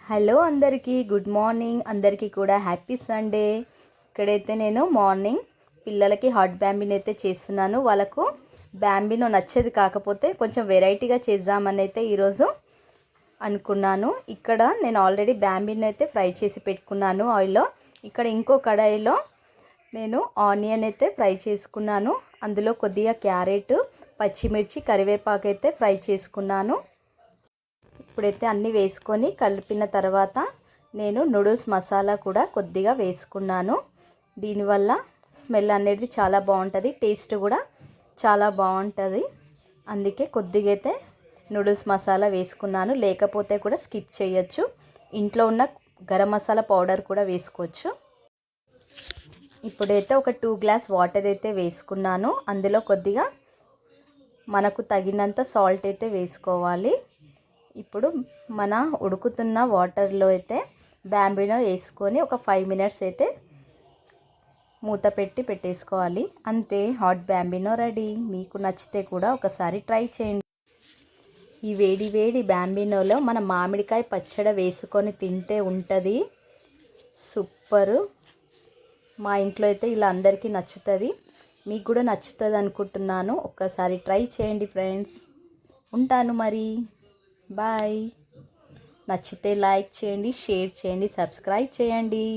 Hello అందరికీ good morning. అందరికీ కూడా హ్యాపీ సండే. ఇక్కడైతే నేను మార్నింగ్ పిల్లలకి హాట్ బ్యాంబినో అయితే చేస్తున్నాను. వాళ్ళకు బ్యాంబినో నచ్చేది కాకపోతే కొంచెం వెరైటీగా చేద్దామని అయితే ఈరోజు అనుకున్నాను. ఇక్కడ నేను ఆల్రెడీ బ్యాంబినో అయితే ఫ్రై చేసి పెట్టుకున్నాను ఆయిల్లో. ఇక్కడ ఇంకో కడాయిలో నేను ఆనియన్ అయితే ఫ్రై చేసుకున్నాను. అందులో కొద్దిగా క్యారెట్, పచ్చిమిర్చి, కరివేపాకు అయితే ఫ్రై చేసుకున్నాను. ఇప్పుడైతే అన్నీ వేసుకొని కలిపిన తర్వాత నేను నూడిల్స్ మసాలా కూడా కొద్దిగా వేసుకున్నాను. దీనివల్ల స్మెల్ అనేది చాలా బాగుంటుంది, టేస్ట్ కూడా చాలా బాగుంటుంది. అందుకే కొద్దిగా అయితే నూడిల్స్ మసాలా వేసుకున్నాను. లేకపోతే కూడా స్కిప్ చేయొచ్చు. ఇంట్లో ఉన్న గరం మసాలా పౌడర్ కూడా వేసుకోవచ్చు. ఇప్పుడైతే ఒక 2 గ్లాస్ వాటర్ అయితే వేసుకున్నాను. అందులో కొద్దిగా మనకు తగినంత సాల్ట్ అయితే వేసుకోవాలి. ఇప్పుడు మన ఉడుకుతున్న వాటర్లో అయితే బ్యాంబినో వేసుకొని ఒక 5 మినిట్స్ అయితే మూత పెట్టేసుకోవాలి. అంతే, హాట్ బ్యాంబినో రెడీ. మీకు నచ్చితే కూడా ఒకసారి ట్రై చేయండి. ఈ వేడి వేడి బ్యాంబినోలో మన మామిడికాయ పచ్చడి వేసుకొని తింటే ఉంటుంది సూపరు. మా ఇంట్లో అయితే ఇలా అందరికీ నచ్చుతుంది. మీకు కూడా నచ్చుతుంది అనుకుంటున్నాను. ఒక్కసారి ట్రై చేయండి ఫ్రెండ్స్. ఉంటాను మరి. బాయ్. నచ్చితే లైక్ చేయండి, షేర్ చేయండి, సబ్స్క్రైబ్ చేయండి.